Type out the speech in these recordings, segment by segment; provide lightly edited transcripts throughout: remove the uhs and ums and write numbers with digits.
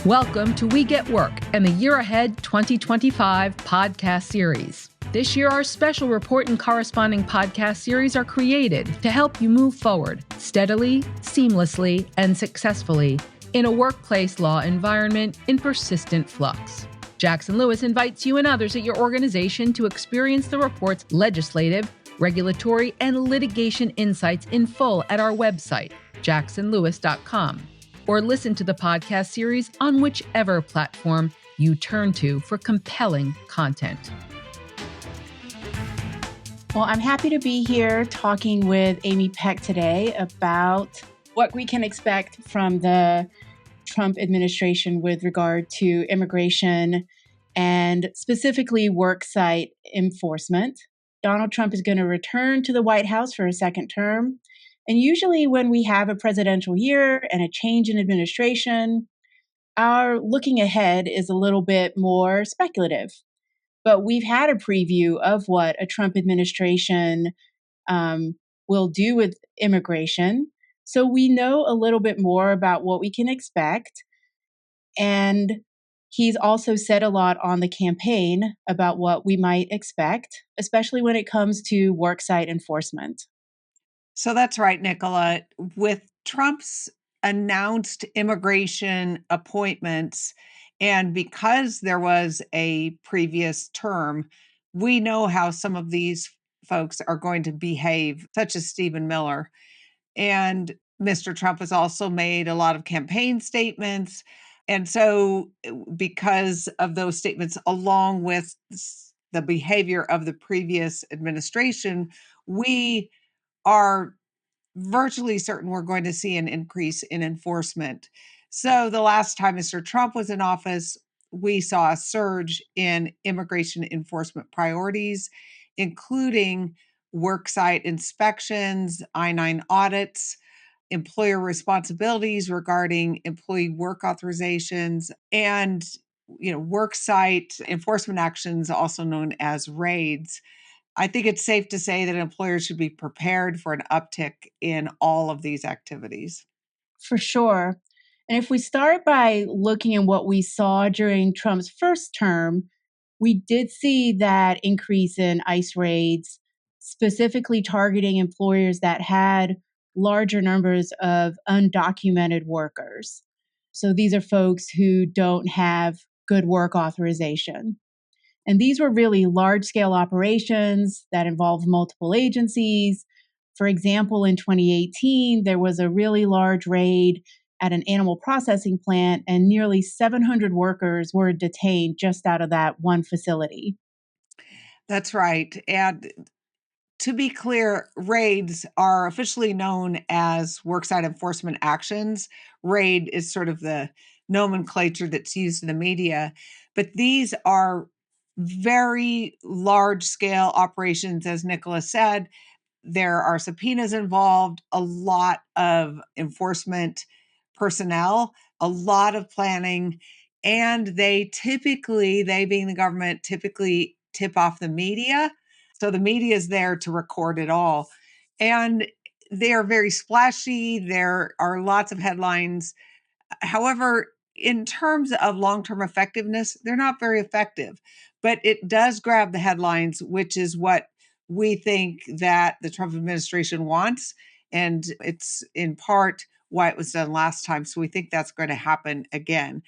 Welcome to We Get Work and the Year Ahead 2025 podcast series. This year, our special report and corresponding podcast series are created to help you move forward steadily, seamlessly, and successfully in a workplace law environment in persistent flux. Jackson Lewis invites you and others at your organization to experience the report's legislative, regulatory, and litigation insights in full at our website, jacksonlewis.com. or listen to the podcast series on whichever platform you turn to for compelling content. Well, I'm happy to be here talking with Amy Peck today about what we can expect from the Trump administration with regard to immigration and specifically worksite enforcement. Donald Trump is going to return to the White House for a second term. And usually when we have a presidential year and a change in administration, our looking ahead is a little bit more speculative. But we've had a preview of what a Trump administration will do with immigration. So we know a little bit more about what we can expect. And he's also said a lot on the campaign about what we might expect, especially when it comes to worksite enforcement. So that's right, Nicola. With Trump's announced immigration appointments, and because there was a previous term, we know how some of these folks are going to behave, such as Stephen Miller. And Mr. Trump has also made a lot of campaign statements. And so, because of those statements, along with the behavior of the previous administration, we are virtually certain we're going to see an increase in enforcement. So the last time Mr. Trump was in office, we saw a surge in immigration enforcement priorities, including worksite inspections, I-9 audits, employer responsibilities regarding employee work authorizations, and worksite enforcement actions, also known as raids. I think it's safe to say that employers should be prepared for an uptick in all of these activities. For sure. And if we start by looking at what we saw during Trump's first term, we did see that increase in ICE raids, specifically targeting employers that had larger numbers of undocumented workers. So these are folks who don't have good work authorization. And these were really large-scale operations that involved multiple agencies. For example, in 2018, there was a really large raid at an animal processing plant, and nearly 700 workers were detained just out of that one facility. That's right. And to be clear, raids are officially known as worksite enforcement actions. Raid is sort of the nomenclature that's used in the media, but these are very large scale operations, as Nicola said. There are subpoenas involved, a lot of enforcement personnel, a lot of planning, and they being the government, typically tip off the media. So the media is there to record it all. And they are very splashy. There are lots of headlines. However, in terms of long-term effectiveness, they're not very effective, but it does grab the headlines, which is what we think that the Trump administration wants. And it's in part why it was done last time. So we think that's going to happen again.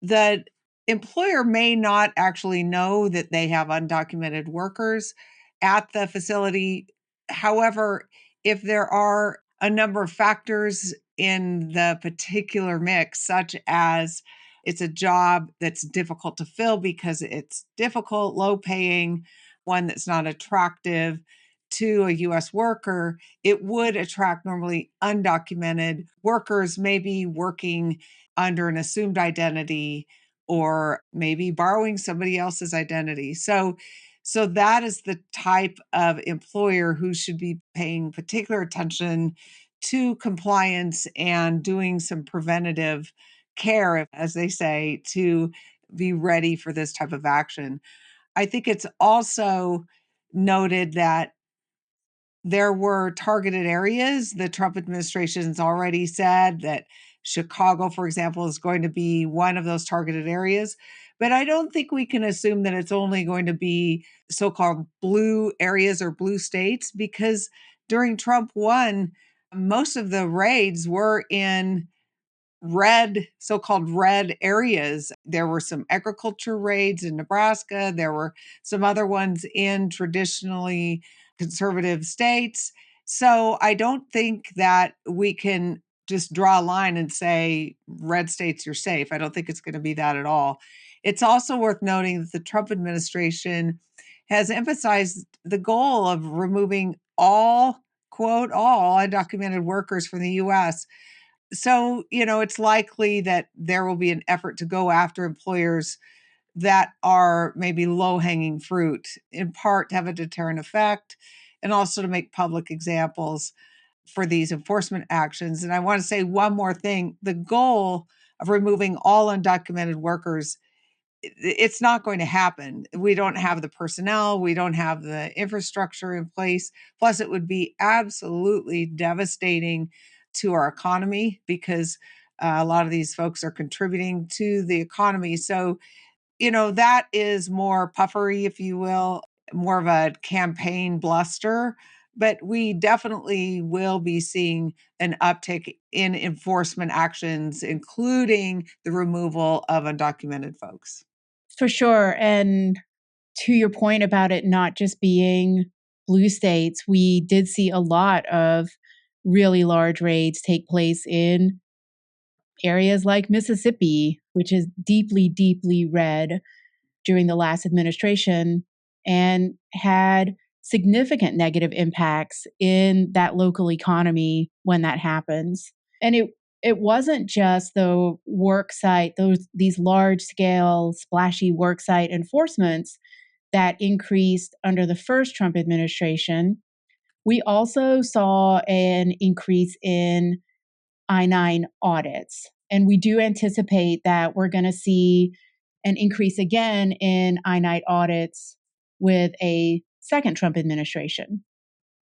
The employer may not actually know that they have undocumented workers at the facility. However, if there are a number of factors in the particular mix, such as it's a job that's difficult to fill because it's difficult, low paying, one that's not attractive to a US worker, it would attract normally undocumented workers, maybe working under an assumed identity or maybe borrowing somebody else's identity. So that is the type of employer who should be paying particular attention to compliance and doing some preventative care, as they say, to be ready for this type of action. I think it's also noted that there were targeted areas. The Trump administration has already said that Chicago, for example, is going to be one of those targeted areas. But I don't think we can assume that it's only going to be so-called blue areas or blue states, because during Trump 1, most of the raids were in red, so-called red areas. There were some agriculture raids in Nebraska. There were some other ones in traditionally conservative states. So I don't think that we can just draw a line and say, red states, you're safe. I don't think it's going to be that at all. It's also worth noting that the Trump administration has emphasized the goal of removing all, quote, all undocumented workers from the US. So, it's likely that there will be an effort to go after employers that are maybe low hanging fruit, in part to have a deterrent effect and also to make public examples for these enforcement actions. And I want to say one more thing: the goal of removing all undocumented workers, it's not going to happen. We don't have the personnel, we don't have the infrastructure in place. Plus, it would be absolutely devastating to our economy, because a lot of these folks are contributing to the economy. So, that is more puffery, if you will, more of a campaign bluster. But we definitely will be seeing an uptick in enforcement actions, including the removal of undocumented folks. For sure. And to your point about it not just being blue states, we did see a lot of really large raids take place in areas like Mississippi, which is deeply, deeply red during the last administration and had significant negative impacts in that local economy when that happens. And it wasn't just the worksite, these large scale, splashy worksite enforcements that increased under the first Trump administration. We also saw an increase in I-9 audits. And we do anticipate that we're going to see an increase again in I-9 audits with a second Trump administration.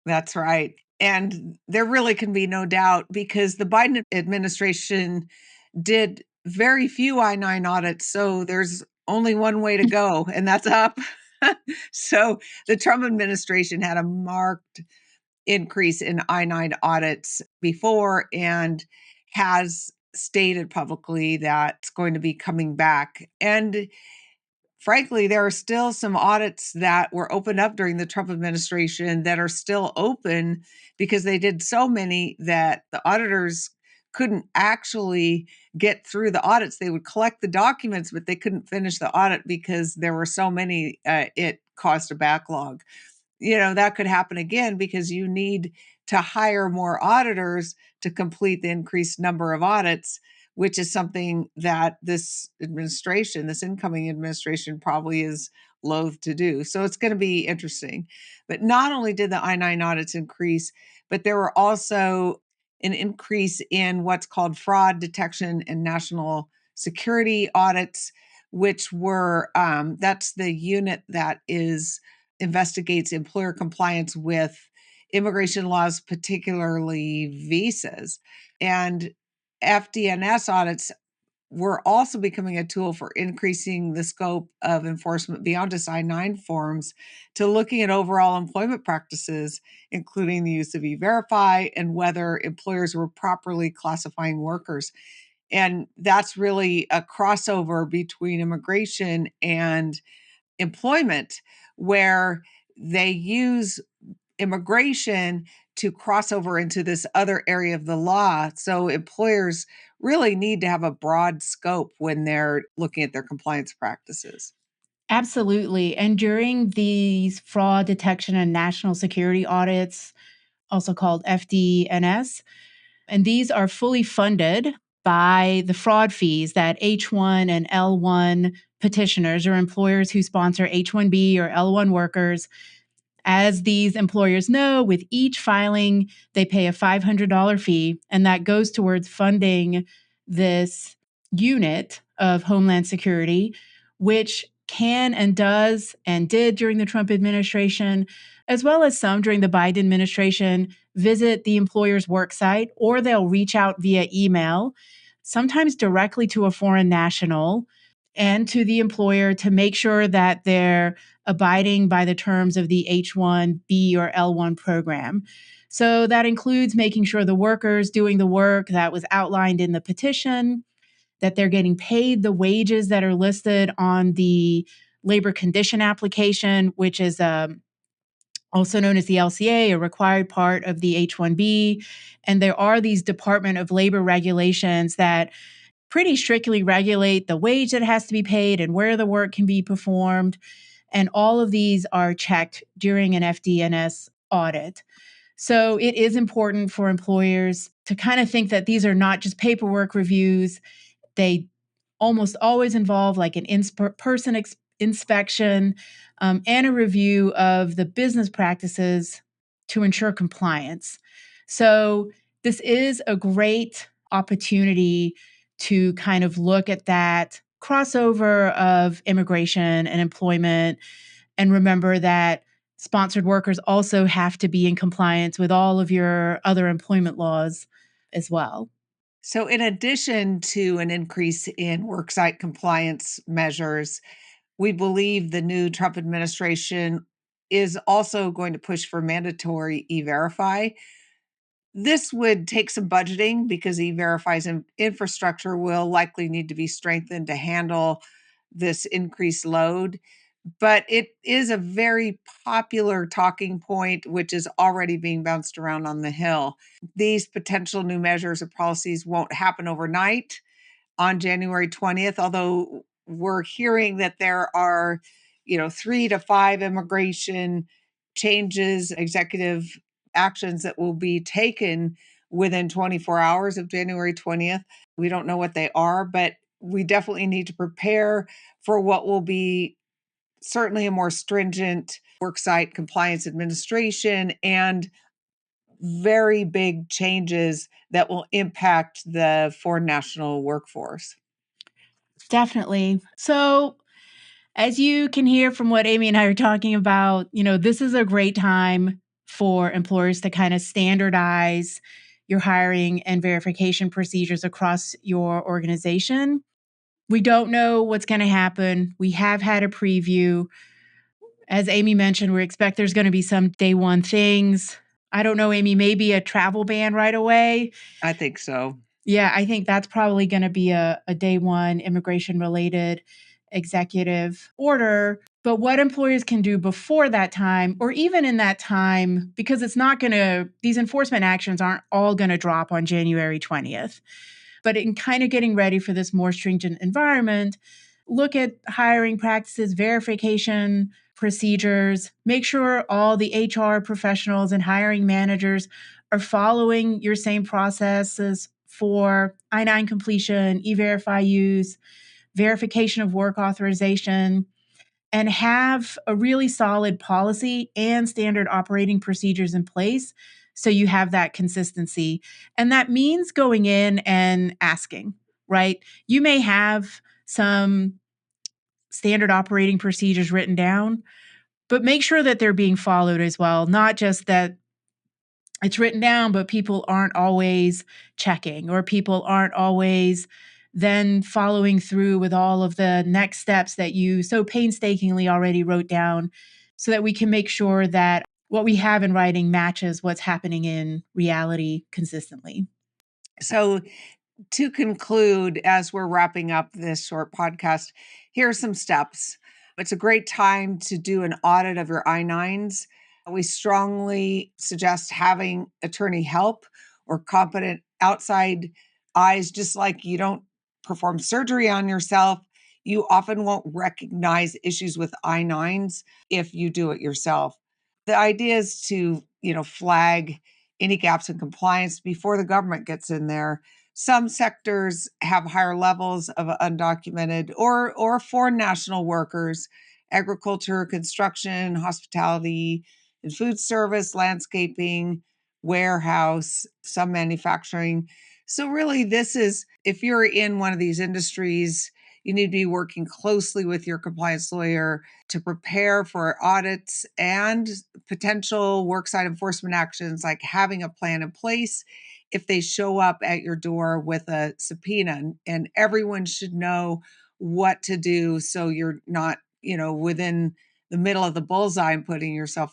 That's right. And there really can be no doubt, because the Biden administration did very few I-9 audits. So there's only one way to go, and that's up. So the Trump administration had a marked increase in I-9 audits before and has stated publicly that it's going to be coming back. And frankly, there are still some audits that were opened up during the Trump administration that are still open, because they did so many that the auditors couldn't actually get through the audits. They would collect the documents, but they couldn't finish the audit because there were so many, it caused a backlog. That could happen again, because you need to hire more auditors to complete the increased number of audits, which is something that this incoming administration, probably is loath to do. So it's going to be interesting. But not only did the I-9 audits increase, but there were also an increase in what's called fraud detection and national security audits, which were, that's the unit that investigates employer compliance with immigration laws, particularly visas. And FDNS audits were also becoming a tool for increasing the scope of enforcement beyond just I-9 forms to looking at overall employment practices, including the use of E-Verify and whether employers were properly classifying workers. And that's really a crossover between immigration and employment, where they use immigration to cross over into this other area of the law. So employers really need to have a broad scope when they're looking at their compliance practices. Absolutely. And during these fraud detection and national security audits, also called FDNS, and these are fully funded by the fraud fees that H1 and L1 petitioners or employers who sponsor H1B or L1 workers. As these employers know, with each filing, they pay a $500 fee, and that goes towards funding this unit of Homeland Security, which can and does and did during the Trump administration, as well as some during the Biden administration, visit the employer's worksite, or they'll reach out via email sometimes directly to a foreign national and to the employer to make sure that they're abiding by the terms of the H-1B or L-1 program. So that includes making sure the workers doing the work that was outlined in the petition, that they're getting paid the wages that are listed on the labor condition application, which is also known as the LCA, a required part of the H-1B. And there are these Department of Labor regulations that pretty strictly regulate the wage that has to be paid and where the work can be performed. And all of these are checked during an FDNS audit. So it is important for employers to kind of think that these are not just paperwork reviews. They almost always involve like an in-person inspection and a review of the business practices to ensure compliance. So this is a great opportunity to kind of look at that crossover of immigration and employment, and remember that sponsored workers also have to be in compliance with all of your other employment laws as well. So, in addition to an increase in worksite compliance measures, we believe the new Trump administration is also going to push for mandatory e-verify. This would take some budgeting because e-verify's infrastructure will likely need to be strengthened to handle this increased load. But it is a very popular talking point, which is already being bounced around on the Hill. These potential new measures or policies won't happen overnight on January 20th, although we're hearing that there are, 3 to 5 immigration changes, executive actions that will be taken within 24 hours of January 20th. We don't know what they are, but we definitely need to prepare for what will be certainly a more stringent worksite compliance administration and very big changes that will impact the foreign national workforce. Definitely. So, as you can hear from what Amy and I are talking about, this is a great time for employers to kind of standardize your hiring and verification procedures across your organization. We don't know what's going to happen. We have had a preview. As Amy mentioned, we expect there's going to be some day one things. I don't know, Amy, maybe a travel ban right away. I think so. Yeah, I think that's probably going to be a day one immigration related executive order. But what employers can do before that time, or even in that time, because it's not going to, these enforcement actions aren't all going to drop on January 20th. But in kind of getting ready for this more stringent environment, look at hiring practices, verification procedures, make sure all the HR professionals and hiring managers are following your same processes for I-9 completion, e-verify use, verification of work authorization, and have a really solid policy and standard operating procedures in place so you have that consistency. And that means going in and asking, right? You may have some standard operating procedures written down, but make sure that they're being followed as well, not just that it's written down, but people aren't always checking, or people aren't always then following through with all of the next steps that you so painstakingly already wrote down, so that we can make sure that what we have in writing matches what's happening in reality consistently. So, to conclude, as we're wrapping up this short podcast, here are some steps. It's a great time to do an audit of your I-9s. We strongly suggest having attorney help or competent outside eyes. Just like you don't perform surgery on yourself, you often won't recognize issues with I-9s if you do it yourself. The idea is to, flag any gaps in compliance before the government gets in there. Some sectors have higher levels of undocumented or foreign national workers: agriculture, construction, hospitality, and food service, landscaping, warehouse, some manufacturing. So really, this is, if you're in one of these industries, you need to be working closely with your compliance lawyer to prepare for audits and potential worksite enforcement actions, like having a plan in place if they show up at your door with a subpoena, and everyone should know what to do so you're not, within the middle of the bullseye and putting yourself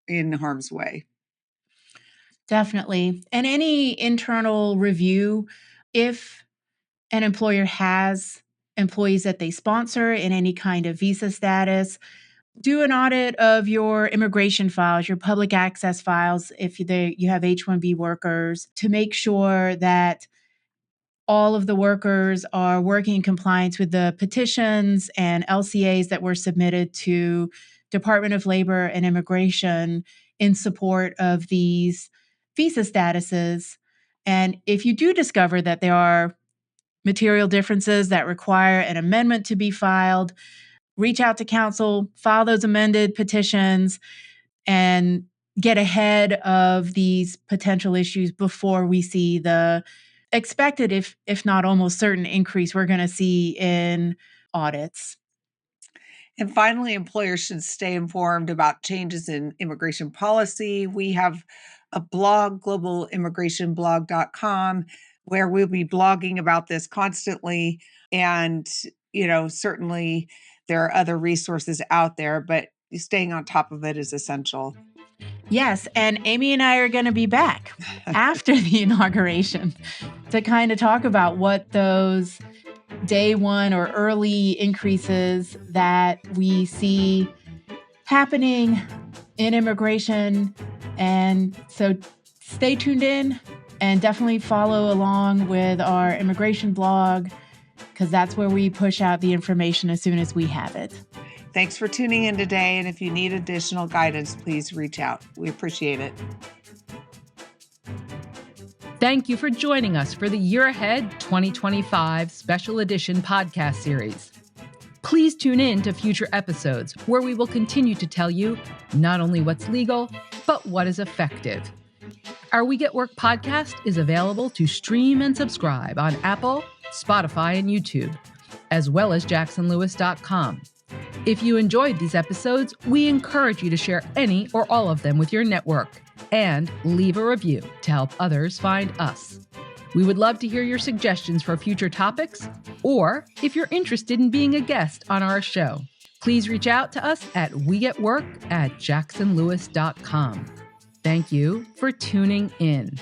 in harm's way. Definitely. And any internal review, if an employer has employees that they sponsor in any kind of visa status, do an audit of your immigration files, your public access files, if you have H-1B workers, to make sure that all of the workers are working in compliance with the petitions and LCAs that were submitted to Department of Labor and Immigration in support of these visa statuses. And if you do discover that there are material differences that require an amendment to be filed, reach out to counsel, file those amended petitions, and get ahead of these potential issues before we see the expected, if not almost certain, increase we're going to see in audits. And finally, employers should stay informed about changes in immigration policy. We have a blog, globalimmigrationblog.com, where we'll be blogging about this constantly. And, certainly there are other resources out there, but staying on top of it is essential. Yes, and Amy and I are going to be back after the inauguration to kind of talk about what those day one or early increases that we see happening in immigration. And so stay tuned in and definitely follow along with our immigration blog, because that's where we push out the information as soon as we have it. Thanks for tuning in today. And if you need additional guidance, please reach out. We appreciate it. Thank you for joining us for the Year Ahead 2025 Special Edition podcast series. Please tune in to future episodes where we will continue to tell you not only what's legal, but what is effective. Our We Get Work podcast is available to stream and subscribe on Apple, Spotify, and YouTube, as well as jacksonlewis.com. If you enjoyed these episodes, we encourage you to share any or all of them with your network and leave a review to help others find us. We would love to hear your suggestions for future topics, or if you're interested in being a guest on our show, please reach out to us at wegetwork@jacksonlewis.com. Thank you for tuning in.